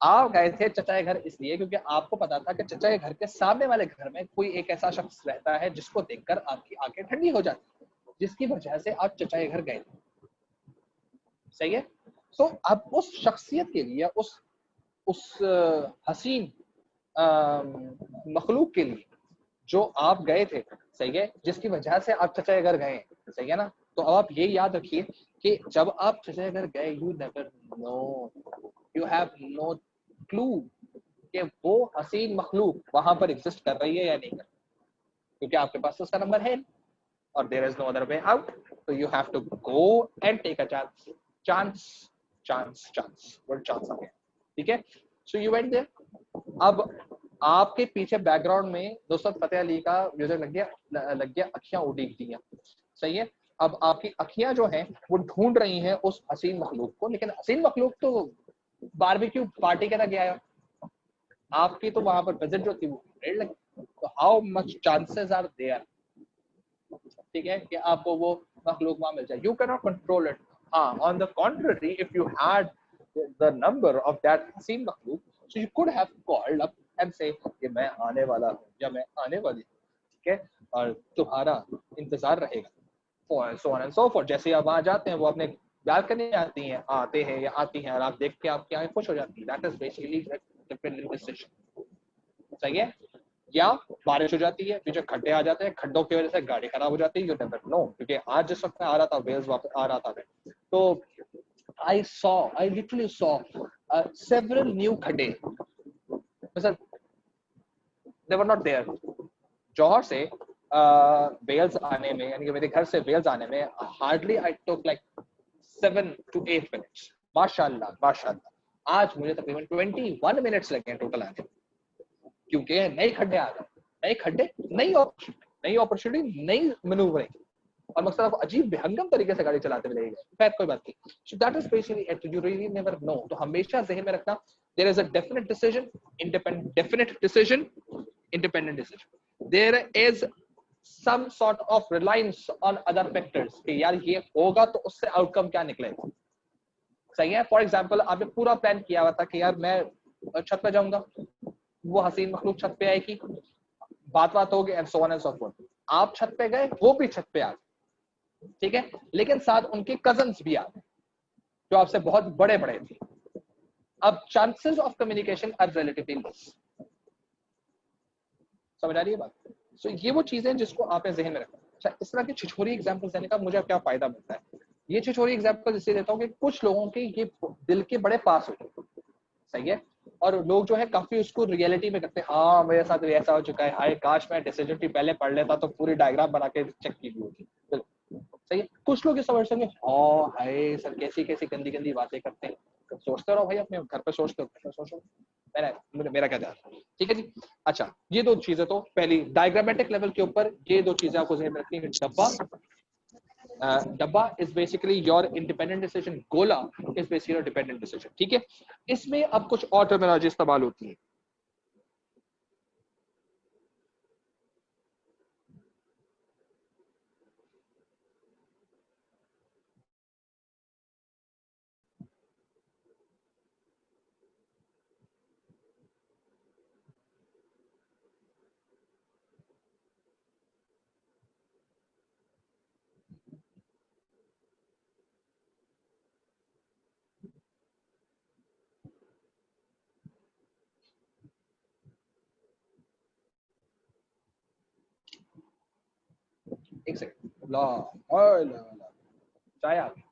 आप गए थे चचा के घर इसलिए क्योंकि आपको पता था कि चचा के घर के सामने वाले घर में कोई एक ऐसा शख्स रहता है जिसको देखकर आपकी आंखें ठंडी हो जाती, जिसकी वजह से आप चचा के घर गए। सही है। तो अब उस शख्सियत के लिए, उस हसीन मखलूक के लिए जो आप गए थे, सही है, जिसकी वजह से आप चचा के घर गए, सही है ना, तो अब आप ये याद रखिए कि जब आप चचा के घर गए, you never know, you have no clue कि वो हसीन मखलूक वहां पर एग्जिस्ट कर रही है या नहीं कर रही, क्योंकि आपके पास उसका नंबर है और there is no other way out, तो you have to go and take a chance. Chance chance chance word chance आ गया। ठीक है। So you went there. अब आपके पीछे बैकग्राउंड में नुसरत फतेह अली का म्यूजिक लग गया, अखियां उड़ी दिया। सही है। अब आपकी अखियां जो हैं वो ढूंढ रही हैं उस हसीन मखलूक को, लेकिन हसीन मखलूक तो बारबेक्यू पार्टी के ना गया है, आपकी तो वहां पर विजिट जो थी वो डेढ़ लगी। तो how much chances are there, ठीक है, कि आपको वो मखलूक वहां मिल जाए। You can not control it. हाँ, on the contrary, if you had the number of that हसीन मखलूक, so you could have called up and say कि मैं आने वाला हूँ या मैं आने वाली हूँ, ठीक है, और तुम्हारा इंतजार रहेगा, so on and so for. जैसे आप वहां जाते हैं, वो अपने बात करने आती हैं, आते हैं या आती हैं, और आप देख के आपकी आंखें खुश हो जाती है। That is basically dependent decision. सही है। या बारिश हो जाती है, पीछे खड्डे आ जाते हैं, खड्डों की वजह से गाड़ी खराब हो जाती है, यू नेवर नो। क्योंकि आज जिस वक्त मैं आ रहा था, वेल्स वापस आ रहा था मैं, तो I literally saw several new खड्डे, मतलब they were not there। जौहर से वेल्स आने में, यानी कि मेरे घर से वेल्स आने में hardly I took like 7 to 8 minutes. माशाल्लाह माशाल्लाह, आज मुझे तकरीबन 21 मिनट्स लगे हैं टोटल आने में। क्योंकि नए खड्डे आ गए, नए खड्डे, नई अपॉर्चुनिटी, नई मैन्यूवरिंग, और मकसद आप अजीब विहंगम तरीके से गाड़ी चलाते हुए रहेंगे। खैर कोई बात नहीं। So that is basically it, you really never know. तो हमेशा ज़हन में रखना, there is a definite decision, definite decision, independent decision. There is some sort of reliance on other factors कि यार ये होगा तो उससे आउटकम क्या निकलेगा। सही है। फॉर एग्जाम्पल आपने पूरा प्लान किया हुआ था कि यार मैं छत पे जाऊंगा, वो हसीन मखलूक छत पे आएगी, बात हो गई, and so on and so fourth. आप छत पे गए, वो भी छत पे आ गए, ठीक है, लेकिन साथ उनके कजन्स भी आ गए जो आपसे बहुत बड़े बड़े थे। अब chances of communication are relatively less. समझ आ रही है बात? सो ये वो चीजें जिसको आपने जहन में रखना। अच्छा, इस तरह की छिछोरी एग्जांपल्स देने का मुझे क्या फायदा मिलता है? ये छिछोरी एग्जांपल इसलिए देता हूँ कि कुछ लोगों के ये दिल के बड़े पास होते हैं, सही है, और लोग जो है काफी उसको रियलिटी में करते हैं। हाँ मेरे साथ ऐसा हो चुका है, हाय काश मैं डिसीजन ट्री पहले पढ़ लेता तो पूरी डायग्राम बना के चेक की हुई होती। सही है। कुछ लोग इस समझ से हाँ हाय सर कैसी कैसी गंदी गंदी बातें करते हैं। सोचते रहो भाई, अपने घर पे सोचते हो, सोचो, मेरा क्या ध्यान। ठीक है जी। अच्छा, ये दो चीजें तो पहली डायग्रामेटिक लेवल के ऊपर ये दो चीजें आपको ध्यान में रखनी है। डब्बा is basically your independent decision, गोला is basically your dependent decision. ठीक है। इसमें अब कुछ और टर्मिनोलॉजी इस्तेमाल होती है। एक सेकंड, ला ला चाय आ गई।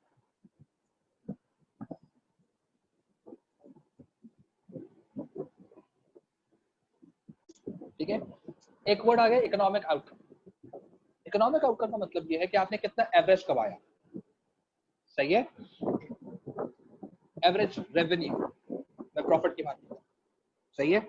ठीक है। एक वर्ड आ गया, इकोनॉमिक आउटकम। इकोनॉमिक आउटकम का मतलब ये है कि आपने कितना एवरेज कमाया। सही है। एवरेज रेवेन्यू, मैं प्रॉफिट की बात करता हूं। सही है।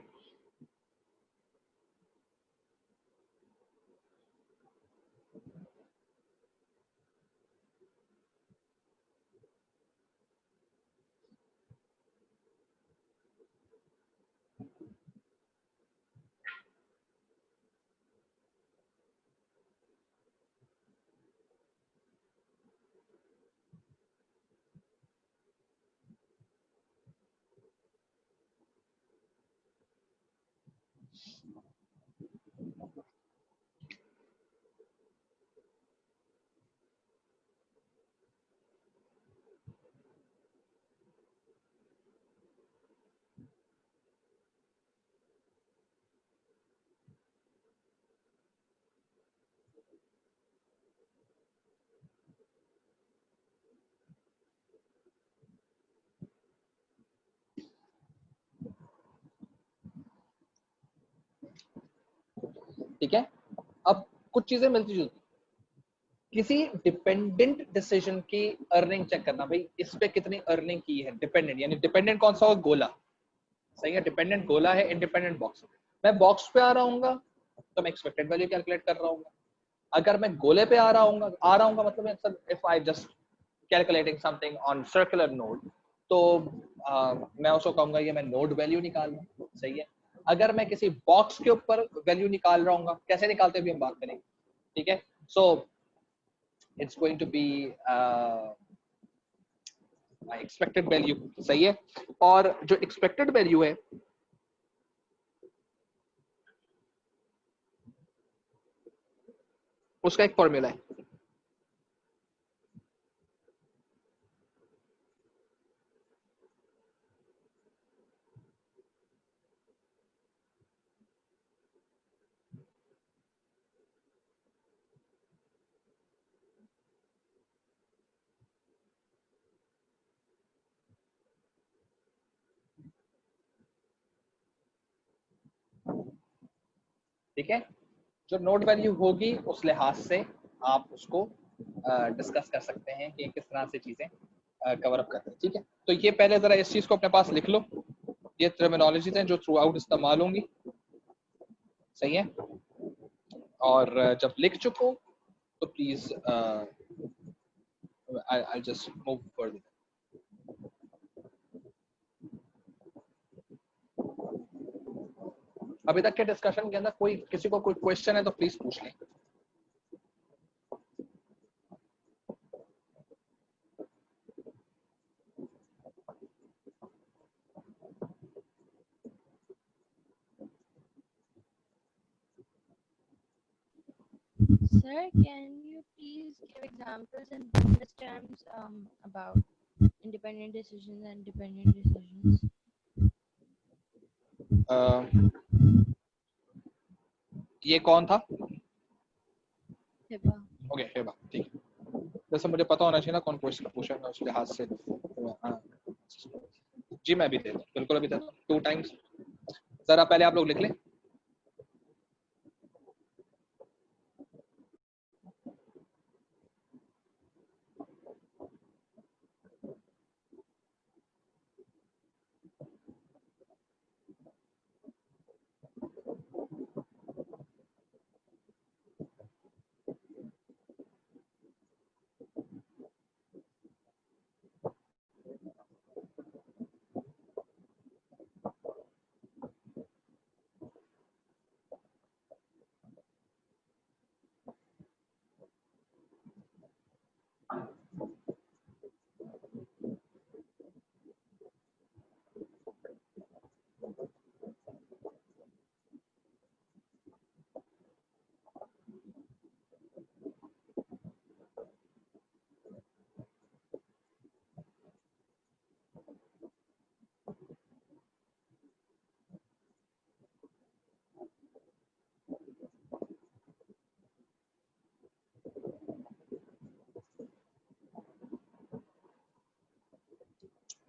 ठीक है। अब कुछ चीजें मिलती जुलती, किसी डिपेंडेंट डिसीजन की अर्निंग चेक करना, भाई इस पे कितनी अर्निंग की है। डिपेंडेंट यानी डिपेंडेंट कौन सा होगा? गोला। सही है। डिपेंडेंट गोला है, इंडिपेंडेंट बॉक्स। मैं बॉक्स पे आ रहा हूँ तो मैं एक्सपेक्टेड वैल्यू कैलकुलेट कर रहा हूँ। अगर मैं गोले पे आ रहा हूँ मतलब if I just calculating something on circular node, तो मैं उसको कहूंगा ये मैं नोड वैल्यू निकाल रहा हूँ। सही है। अगर मैं किसी बॉक्स के ऊपर वैल्यू निकाल रहा हूँ, कैसे निकालते भी हम बात करेंगे। ठीक है। So it's going to be expected value. सही है। और जो एक्सपेक्टेड वैल्यू है उसका एक फॉर्मूला है। ठीक है। जो नोड वैल्यू होगी उस लिहाज से आप उसको डिस्कस कर सकते हैं कि किस तरह से चीजें कवर अप करते हैं। ठीक है। तो ये पहले जरा इस चीज को अपने पास लिख लो। ये टर्मिनोलॉजीज हैं जो थ्रू आउट इस्तेमाल होंगी। सही है। और जब लिख चुको तो please I just move further. अभी तक के डिस्कशन के अंदर कोई किसी को कोई क्वेश्चन है तो प्लीज पूछ लें। Sir, can you please give examples in business terms about independent decisions and dependent decisions? ये कौन था? Hiba. ओके हेबा, ठीक है। जैसे मुझे पता होना चाहिए ना कौन क्वेश्चन पूछा है, उस लिहाज से। हाँ जी, मैं भी दे दूँ, बिल्कुल अभी तक 2 टाइम्स। जरा पहले आप लोग लिख लें।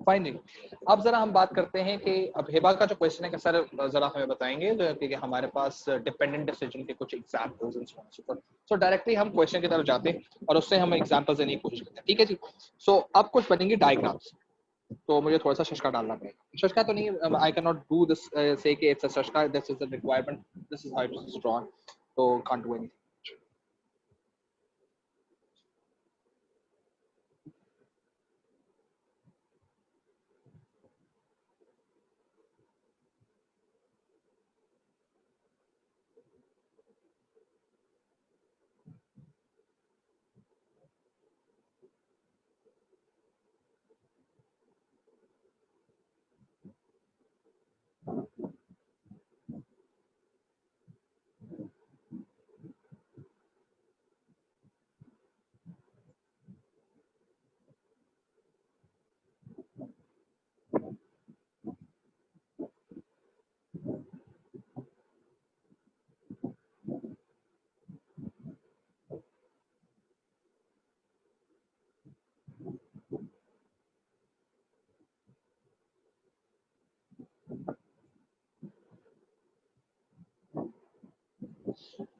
फाइन जी। अब जरा हम बात करते हैं कि अब हेबा का जो क्वेश्चन है कि सर जरा हमें बताएंगे कि हमारे पास डिपेंडेंट डिसीजन के कुछ एग्जांपल्स एंड सो डायरेक्टली हम क्वेश्चन की तरफ जाते हैं और उससे हम एग्जांपल्स देने की कोशिश करते हैं। ठीक है जी। सो अब कुछ बनेंगे डायग्राम्स, तो मुझे थोड़ा सा शशका डालना पड़ेगा। शशका तो नहीं, I can not do this say कि इट्स अ शशका, this is the requirement, this is how it is drawn, तो कांट डू एनीथिंग।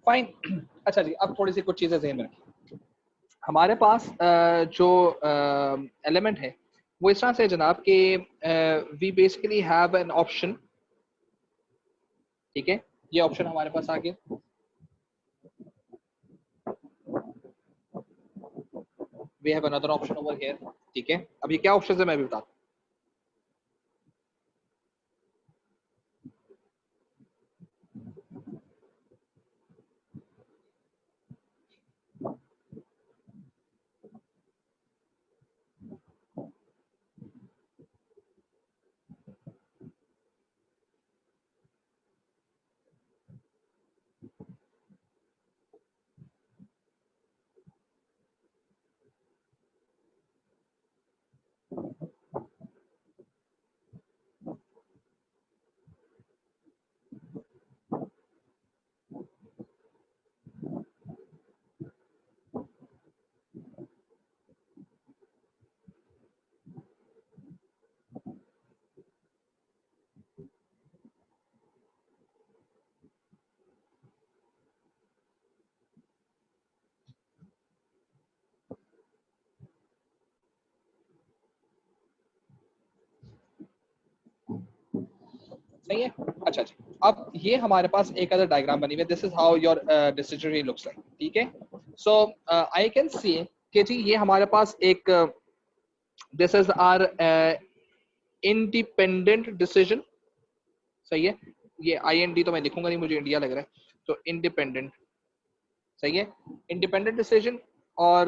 फाइन। अच्छा जी, अब थोड़ी सी कुछ चीजें ज़हन में रखिए। हमारे पास जो एलिमेंट है वो इस तरह से जनाब कि we basically have an option. ठीक है, ये ऑप्शन हमारे पास आ गया। We have another option over here. ठीक है, अब ये क्या ऑप्शन है मैं भी बताता हूँ। सही है। अच्छा जी, अब ये हमारे पास एक अदर डायग्राम बनी हुई है, this is how your decision tree looks like, ठीक है। सो आई कैन सी कि जी ये हमारे पास एक this is our independent decision, सही है। ये IND तो मैं लिखूंगा नहीं, मुझे इंडिया लग रहा है, तो इंडिपेंडेंट, सही है, इंडिपेंडेंट डिसीजन। और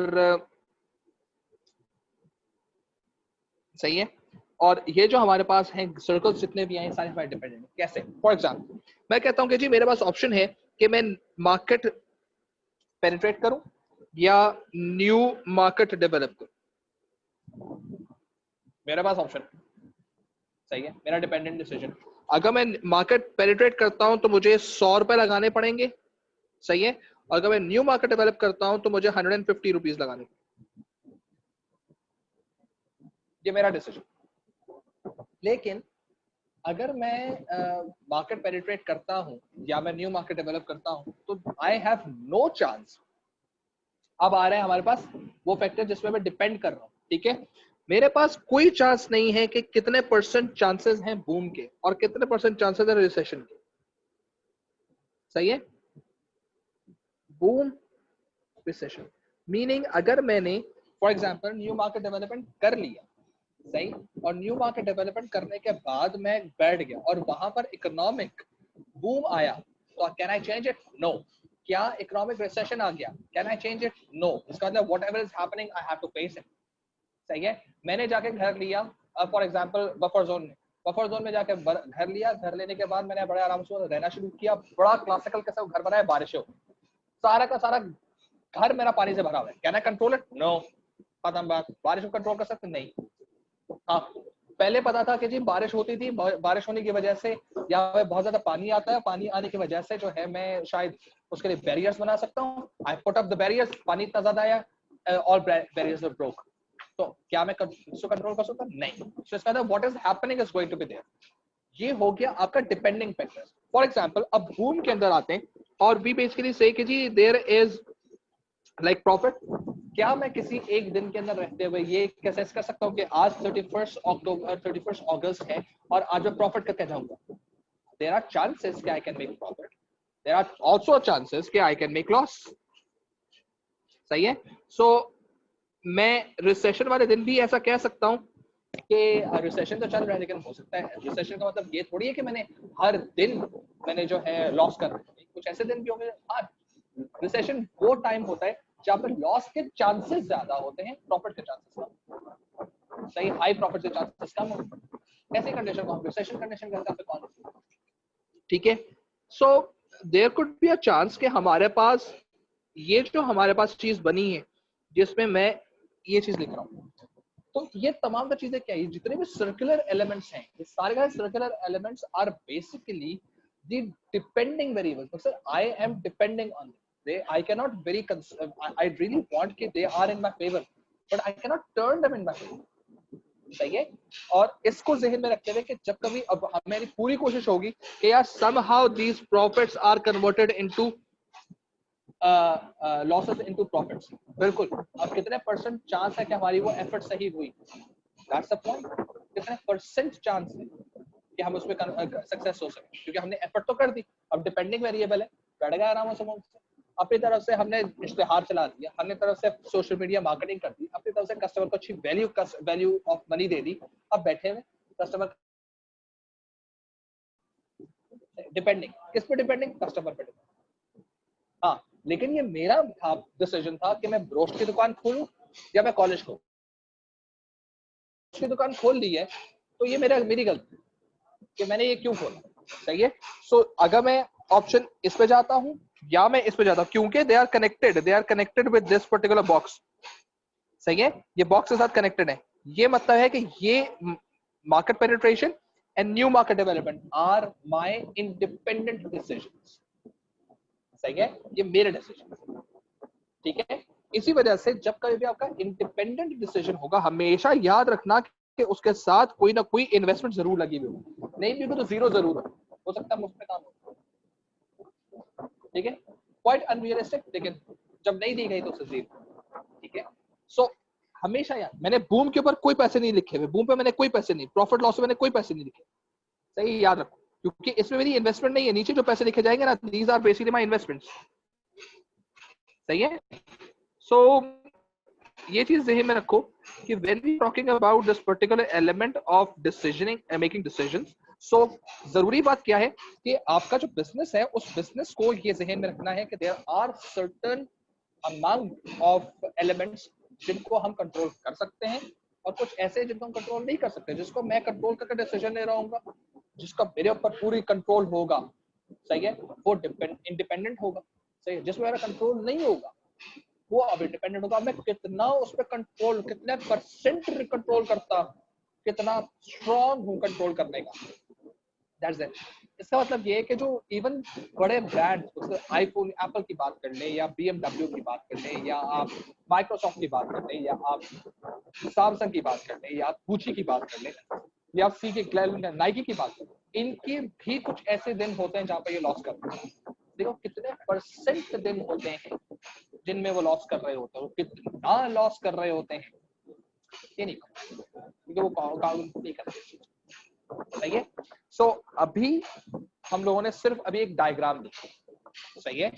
सही है, और ये जो हमारे पास हैं सर्कल्स जितने भी हैं सारे हमारे डिपेंडेंट। कैसे? फॉर एग्जांपल मैं कहता हूं कि जी मेरे पास ऑप्शन है कि मैं मार्केट पेनिट्रेट करूं या न्यू मार्केट डेवलप करूं, मेरे पास ऑप्शन, सही है, मेरा डिपेंडेंट डिसीजन। अगर मैं मार्केट पेनिट्रेट करता हूं तो मुझे 100 रुपए लगाने पड़ेंगे, सही है, और अगर मैं न्यू मार्केट डेवलप करता हूं तो मुझे 150 रुपीज लगाने, ये मेरा डिसीजन। लेकिन अगर मैं मार्केट पेनिट्रेट करता हूं या मैं न्यू मार्केट डेवलप करता हूं तो आई हैव नो चांस। अब आ रहा है हमारे पास वो फैक्टर जिसमें मैं डिपेंड कर रहा हूं, ठीक है। मेरे पास कोई चांस नहीं है कि कितने परसेंट चांसेस हैं बूम के और कितने परसेंट चांसेस हैं रिसेशन के, सही है। बूम, रिसेशन, मीनिंग अगर मैंने for example new market development कर लिया, सही, और न्यू मार्केट डेवलपमेंट करने के बाद मैं बैठ गया और वहां पर इकोनॉमिक बूम आया, तो can I change it? No. क्या इकोनॉमिक रिसेशन आ गया? Can I change it? No. इसका मतलब whatever is happening I have to face it, सही है। मैंने जाके घर लिया फॉर एग्जांपल बफर जोन में, बफर जोन में जाके घर लिया, घर लेने के बाद मैंने बड़े आराम से रहना शुरू किया, बड़ा क्लासिकल कैसा घर बनाया, बारिशों, सारा का सारा घर मेरा पानी से भरा हुआ है, can I control it? No. खत्म बात। बारिश को कंट्रोल कर सकते? नहीं। हाँ, पहले पता था कि जी बारिश होती थी, बारिश होने की वजह से यहाँ पे बहुत ज्यादा पानी आता है, पानी आने की वजह से जो है मैं शायद उसके लिए बैरियर्स बना सकता हूँ। I put up the barriers, पानी इतना ज्यादा आया और बैरियर्स वर ब्रोक, तो क्या मैं इसको कंट्रोल कर सकता? नहीं। सो इसका मतलब what is happening is going to be there. ये हो गया आपका डिपेंडिंग फैक्टर। फॉर एग्जांपल अब बूम के अंदर आते हैं और वी बेसिकली से कि जी देयर इज लाइक प्रॉफिट। क्या मैं किसी एक दिन के अंदर रहते हुए ये कैसे कर सकता हूँ कि आज 31 अक्टूबर 31 अगस्त है और आज मैं प्रॉफिट करके जाऊंगा? देयर आर चांसेस कि I can make profit, there are also chances कि आई कैन मेक लॉस, सही है। सो मैं रिसेशन वाले दिन भी ऐसा कह सकता हूँ कि रिसेशन तो चल रहा है, लेकिन हो सकता है रिसेशन का मतलब ये थोड़ी है कि मैंने हर दिन मैंने जो है लॉस कर रहा है। कुछ ऐसे दिन भी होंगे। हाँ, रिसेशन वो टाइम होता है जहाँ पर लॉस के चांसेस ज्यादा होते हैं, प्रॉफिट के चांसेस कम, सही, हाई प्रॉफिट के चांसेस कम होते हैं। ऐसी कंडीशन को हम रिसेशन कंडीशन कहते हैं, ठीक है। So there could be a chance कि हमारे पास ये जो हमारे पास चीज बनी है जिसमें मैं ये चीज लिख रहा हूँ, तो ये तमाम चीजें क्या है, जितने भी सर्कुलर एलिमेंट्स हैं, ये सारे circular elements are basically the depending variables. Sir I am depending on they, I cannot very I really want कि they are in my favor but I cannot turn them in my favor, सही है। और इसको ज़हन में रखते हुए कि जब कभी अब हमारी पूरी कोशिश होगी कि यार somehow these profits are converted into losses into profits, बिल्कुल। अब कितने परसेंट चांस है कि हमारी वो एफर्ट सही हुई, that's the point। कितने परसेंट चांस है कि हम उसमें सक्सेस हो सके, क्योंकि हमने एफर्ट तो कर दी। अब डिपेंडिंग वेरिएबल है, बैठ गया आराम से अपनी तरफ से हमने इश्तेहार चला दिया, हमने तरफ से सोशल मीडिया मार्केटिंग कर दी, अपनी तरफ से कस्टमर को अच्छी वैल्यू ऑफ मनी दे दी। अब बैठे हुए कस्टमर डिपेंडिंग, किस पे डिपेंडिंग? कस्टमर पे डिपेंडिंग। हाँ, लेकिन ये मेरा डिसीजन था कि मैं ब्रोस्ट की दुकान खोलूं या मैं कॉलेज खोलूं। की दुकान खोल ली है तो ये मेरी गलती कि मैंने ये क्यों खोला, सही है। सो अगर मैं ऑप्शन इस पे जाता हूं या मैं इस पे जाता हूं, क्योंकि they are connected with this particular box, सही है। ये बॉक्स के साथ कनेक्टेड है। ये मतलब है कि ये market penetration and new market development are my independent decisions, सही है, ये मेरे डिसीजन, ठीक है। इसी वजह से जब कभी भी आपका इंडिपेंडेंट डिसीजन होगा, हमेशा याद रखना कि उसके साथ कोई ना कोई इन्वेस्टमेंट जरूर लगी हुई हो, नहीं भी तो जीरो जरूर हो सकता है, मुफ्त में काम हो, ठीक है। क्वाइट अनरियलिस्टिक, लेकिन जब नहीं दी गई तो उसे जीरो, ठीक है। सो हमेशा यार, मैंने बूम के ऊपर कोई पैसे नहीं लिखे हुए, बूम पे मैंने कोई पैसे नहीं, प्रॉफिट लॉस में मैंने कोई पैसे नहीं लिखे, सही, याद रखो। क्योंकि इसमें मेरी इन्वेस्टमेंट नहीं है। नीचे जो पैसे लिखे जाएंगे ना, these are basically my investments. सही है। सो ये चीज ध्यान में रखो कि when we talking about this particular element of decisioning and making decisions, so जरूरी बात क्या है कि आपका जो बिजनेस है उस बिजनेस को ये ध्यान में रखना है कि there are certain amount of elements जिनको हम कंट्रोल कर सकते हैं और कुछ ऐसे जिनको हम कंट्रोल नहीं कर सकते। जिसको मैं कंट्रोल करके डिसीजन ले रहा हूँ, जिसका मेरे ऊपर पूरी कंट्रोल होगा, सही है, वो इंडिपेंडेंट होगा। सही है। जिसमें मेरा कंट्रोल नहीं होगा वो अब इंडिपेंडेंट होगा। मैं कितना उस पर कंट्रोल, कितने परसेंट कंट्रोल करता, कितना स्ट्रॉन्ग हूँ कंट्रोल करने का, दैट्स इट। इसका मतलब ये है कि जो इवन बड़े ब्रांड, आईफोन, एप्पल की बात कर ले, या BMW की बात कर ले, या आप माइक्रोसॉफ्ट की बात कर ले, या आप सैमसंग की बात कर ले, या आप गुची की बात कर ले, या आप नाइकी की बात कर ले, इनके भी कुछ ऐसे दिन होते हैं जहाँ पे ये लॉस करते हैं। देखो कितने परसेंट दिन होते हैं जिनमें वो लॉस कर रहे होते हैं, वो कितना लॉस कर रहे होते हैं ये नहीं पता, क्योंकि वो काउंट नहीं करते। सही है। सो अभी हम लोगों ने सिर्फ अभी एक डायग्राम देखा, सही है।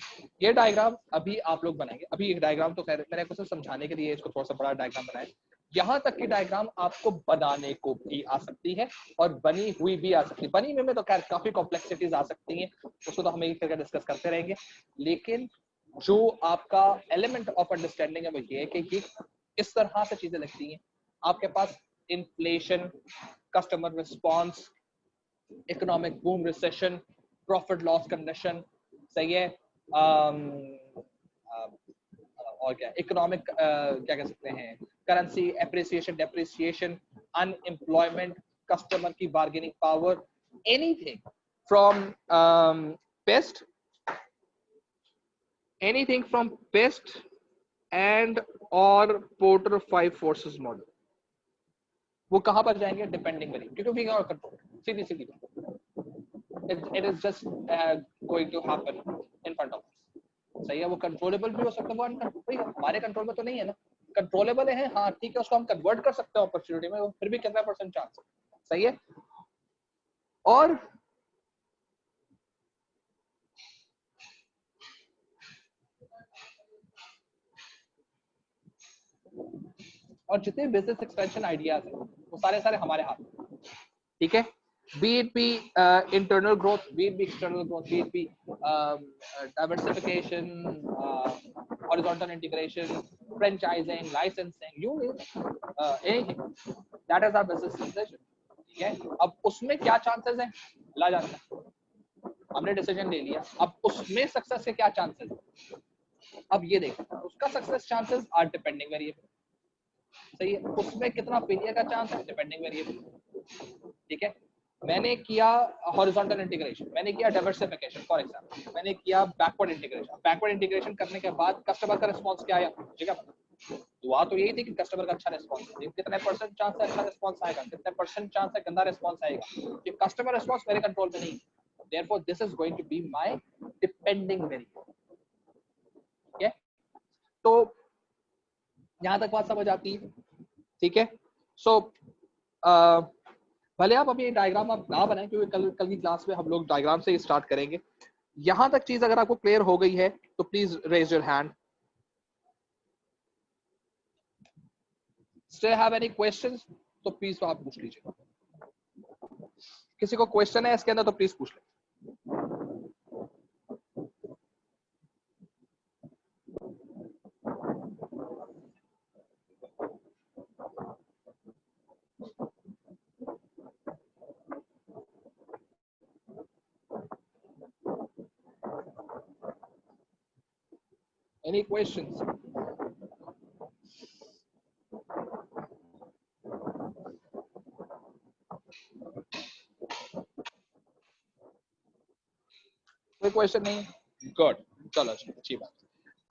ये डायग्राम अभी आप लोग बनाएंगे। अभी एक डायग्राम तो खैर मैंने कुछ समझाने के लिए इसको थोड़ा सा बड़ा डायग्राम बनाया। यहाँ तक की डायग्राम आपको बनाने को भी आ सकती है और बनी हुई भी आ सकती है। बनी हुई में तो खैर काफी कॉम्प्लेक्सिटीज आ सकती हैं, उसको तो हम एक करके डिस्कस करते रहेंगे। लेकिन जो आपका एलिमेंट ऑफ अंडरस्टैंडिंग है वो ये है कि ये इस तरह से चीजें लगती हैं। आपके पास inflation, customer response, economic boom, recession, profit loss condition, सही है, और क्या इकोनॉमिक क्या कह सकते हैं, currency appreciation, depreciation, unemployment, customer की bargaining power, anything from PEST, anything from PEST and or Porter 5 forces model, वो कहां पर जाएंगे? डिपेंडिंग वेरी, क्योंकि वी आर कंट्रोल, सीधी सीधी it is just going to happen in front of us। सही है। वो कंट्रोलेबल भी हो सकता है, वो अनकंट्रोलेबल हमारे कंट्रोल में तो नहीं है ना। कंट्रोलेबल है, हाँ ठीक है, उसको हम कन्वर्ट कर सकते हैं अपॉर्चुनिटी में, वो फिर भी कितना परसेंट चांस है। सही है। और जितने बिजनेस एक्सपेंशन आइडियाज हैं वो सारे हमारे हाथ में, ठीक है। be it be internal growth, be it be external growth, be it be diversification, horizontal integration, franchising, licensing, you anything that is our business decision। ठीक है। अब उसमें क्या चांसेस हैं ला जानता है, हमने डिसीजन ले लिया, अब उसमें सक्सेस के क्या चांसेस हैं, अब ये देखो उसका success chances are depending variable. सही है। उसमें कितना फेलियर का चांस है, डिपेंडिंग वेरिएबल। ठीक है। मैंने किया हॉरिजॉन्टल इंटीग्रेशन, मैंने किया डाइवर्सिफिकेशन, फॉर एग्जांपल मैंने किया बैकवर्ड इंटीग्रेशन। बैकवर्ड इंटीग्रेशन करने के बाद कस्टमर का रिस्पांस क्या आया, ठीक है, दुआ तो यही थी कि कस्टमर का अच्छा रिस्पांस है। कितने परसेंट चांस है अच्छा रिस्पांस आएगा, कितने परसेंट चांस है गंदा रिस्पांस आएगा, कि कस्टमर रिस्पांस मेरे कंट्रोल में नहीं है। Therefore this is going to be my depending variable. ठीक है। तो यहां तक बात समझ आती है, ठीक है। सो भले आप अभी डायग्राम आप ना बनाएं, क्योंकि कल की क्लास में हम लोग डायग्राम से ही स्टार्ट करेंगे। यहां तक चीज अगर आपको क्लियर हो गई है तो please raise your hand. Still have any questions तो प्लीज आप पूछ लीजिए। किसी को क्वेश्चन है इसके अंदर तो प्लीज पूछ ले। Any questions? कोई क्वेश्चन नहीं? गुड, चलो अच्छी बात,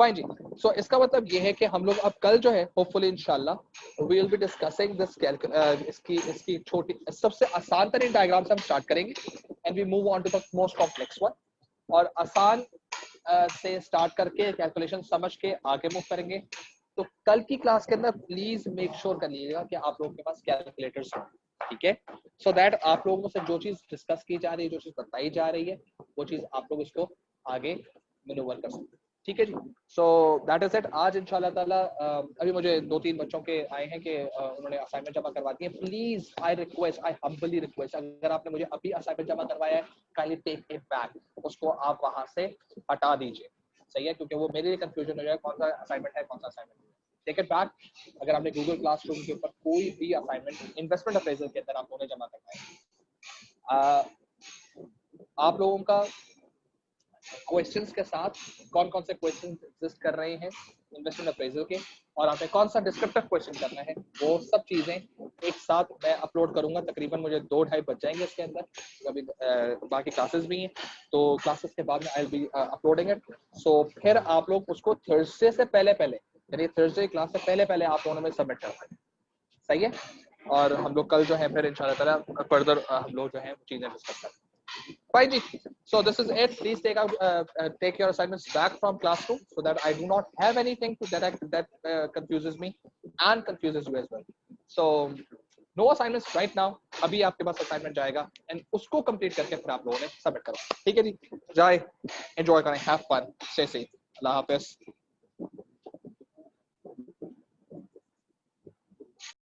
फाइन जी। सो इसका मतलब ये है कि हम लोग अब कल जो है होपफुली इंशाल्लाह we will be discussing this इसकी छोटी सबसे आसान तरीन डायग्राम से हम स्टार्ट करेंगे and we move on to the most complex one. और आसान से स्टार्ट करके कैलकुलेशन समझ के आगे मूव करेंगे। तो कल की क्लास के अंदर प्लीज मेक श्योर कर लीजिएगा कि आप लोगों के पास कैलकुलेटर्स हो। ठीक है, सो दैट आप लोगों से जो चीज डिस्कस की जा रही है, जो चीज बताई जा रही है, वो चीज आप लोग उसको आगे मैन्यूवर कर सकते हैं। ठीक है जी, सो दैट इज इट। आज इंशाल्लाह ताला अभी मुझे 2-3 बच्चों के आए हैं कि उन्होंने असाइनमेंट जमा करवा दी है। Please I request, I humbly request, अगर आपने मुझे अभी असाइनमेंट जमा करवाया है, काइंडली टेक इट बैक, उसको आप वहां से हटा दीजिए। सही है, क्योंकि वो मेरे लिए कंफ्यूजन हो जाए कौन सा असाइनमेंट है, कौन सा असाइनमेंट नहीं है। Take it back. अगर आपने गूगल क्लासरूम के ऊपर कोई भी असाइनमेंट इन्वेस्टमेंट अप्रेजल के अंदर आप लोगों ने जमा करवाया, आप लोगों का क्वेश्चंस के साथ कौन कौन से क्वेश्चन एग्जिस्ट कर रहे हैं इन्वेस्टमेंट अप्रेजल के, और आपने कौन सा डिस्क्रिप्टिव क्वेश्चन करना है, वो सब चीजें एक साथ मैं अपलोड करूंगा। तकरीबन मुझे 2-2.5 बज जाएंगे इसके अंदर, अभी बाकी क्लासेस भी हैं, तो क्लासेस के बाद में I will be uploading it. So फिर आप लोग उसको थर्सडे से पहले पहले, यानी थर्सडे क्लास से पहले पहले आप लोगों ने सबमिट करना है। सही है, और हम लोग कल जो है फिर इंशाल्लाह ताला फर्दर हम लोग जो है चीजें डिस्कस करेंगे। Fine, ji. So this is it. Please take your assignments back from classroom so that I do not have anything that confuses me and confuses you as well. So no assignments right now. अभी आपके पास assignment जाएगा and उसको complete करके फिर आप लोगों ने submit करो। ठीक है जी? जाए, enjoy करें, have fun, stay safe. अल्लाह हाफिज़।